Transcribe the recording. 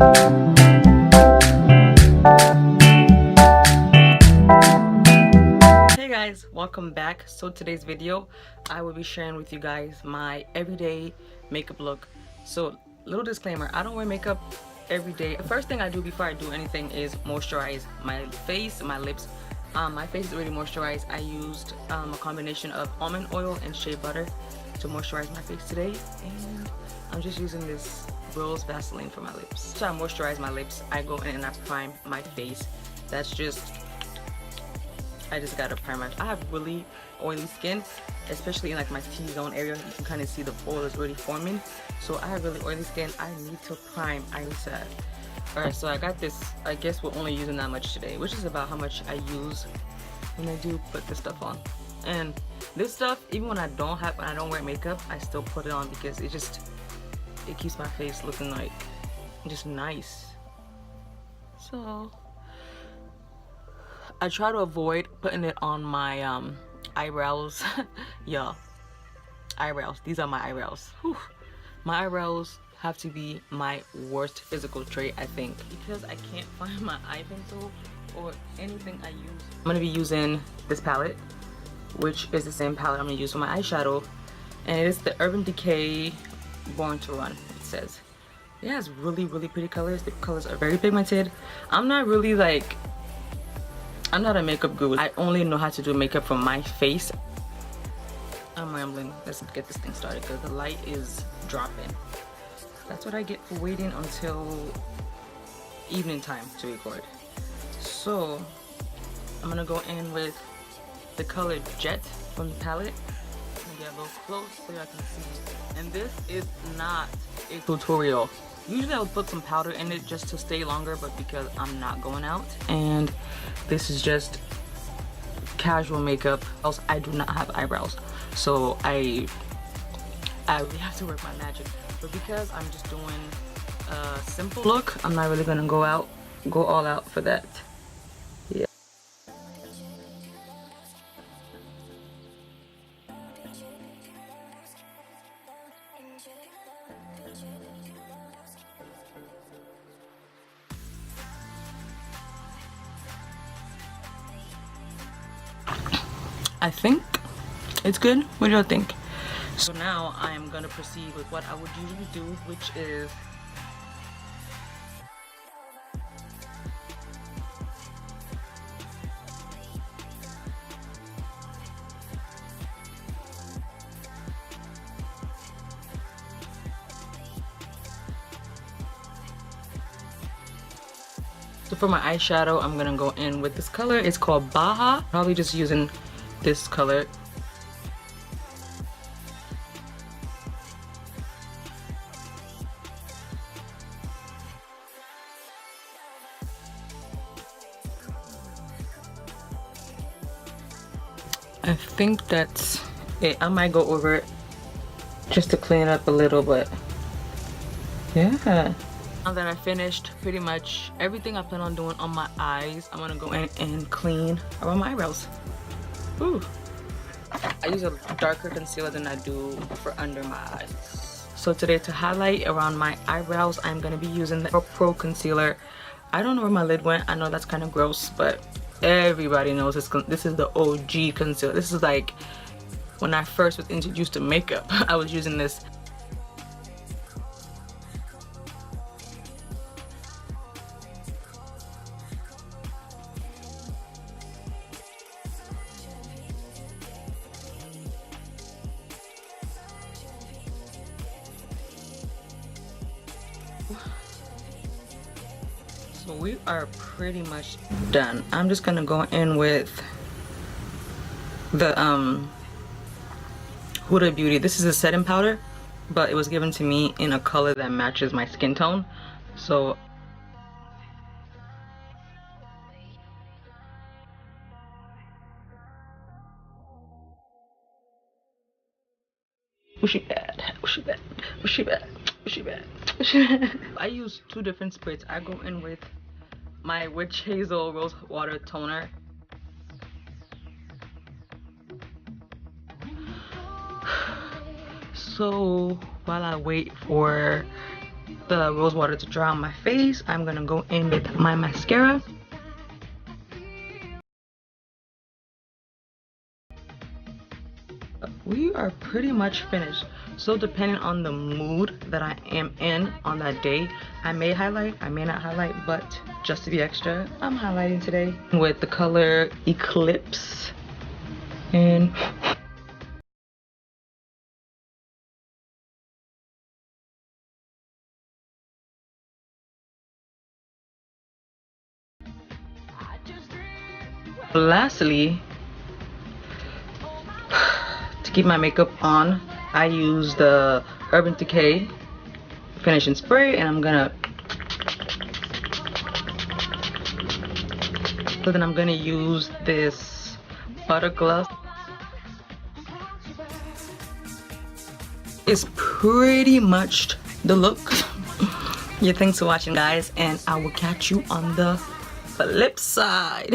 Hey guys, welcome back. So today's video I will be sharing with you guys my everyday makeup look. So little disclaimer, I don't wear makeup every day. The first thing I do before I do anything is moisturize my face, my lips. My face is already moisturized. I used a combination of almond oil and shea butter to moisturize my face today, and I'm just using this Rose Vaseline for my lips. So I moisturize my lips, I go in and I prime my face. I just got a primer. I have really oily skin, especially in like my T-zone area. You can kind of see the oil is already forming. So I have really oily skin. I need to prime. Alright, so I got this. I guess we're only using that much today, which is about how much I use when I do put this stuff on. And this stuff, even when I don't wear makeup, I still put it on because it keeps my face looking like just nice. So I try to avoid putting it on my eyebrows. Y'all, eyebrows, these are my eyebrows. Whew. My eyebrows have to be my worst physical trait, I think, because I can't find my eye pencil or anything I use. I'm gonna be using this palette, which is the same palette I'm gonna use for my eyeshadow, and it is the Urban Decay Born to Run. It says it has really pretty colors. The colors are very pigmented. I'm not a makeup guru. I only know how to do makeup for my face. I'm rambling. Let's get this thing started because the light is dropping. That's what I get for waiting until evening time to record. So I'm gonna go in with the color Jet from the palette. I'm gonna get a little close so y'all can see. And this is not a tutorial. Usually I would put some powder in it just to stay longer, but because I'm not going out, and this is just casual makeup. Also, I do not have eyebrows, so I really have to work my magic. But because I'm just doing a simple look, I'm not really gonna go all out for that. Yeah. I think it's good. What do y'all think? So now I am gonna proceed with what I would usually do, which is so for my eyeshadow, I'm gonna go in with this color. It's called Baja. Probably just using this color. I think that's it. I might go over it just to clean it up a little, but yeah. Now that I finished pretty much everything I plan on doing on my eyes, I'm gonna go in and clean around my eyebrows. Ooh. I use a darker concealer than I do for under my eyes. So today, to highlight around my eyebrows, I'm gonna be using the Pro concealer. I don't know where my lid went. I know that's kind of gross, but everybody knows this is the OG concealer. This is like when I first was introduced to makeup. I was using this. So we are pretty much done. I'm just gonna go in with the Huda Beauty. This is a setting powder, but it was given to me in a color that matches my skin tone. So was she bad? Was she bad? Was she bad? Was she bad? I use two different sprays. I go in with my Witch Hazel Rose Water Toner. So while I wait for the rose water to dry on my face, I'm gonna go in with my mascara. We are pretty much finished. So depending on the mood that I am in on that day, I may highlight, I may not highlight, but just to be extra, I'm highlighting today with the color Eclipse. And lastly, to keep my makeup on, I use the Urban Decay finishing spray, and I'm gonna, so then I'm gonna use this butter glove. It's pretty much the look. Yeah, thanks for watching, guys, and I will catch you on the flip side.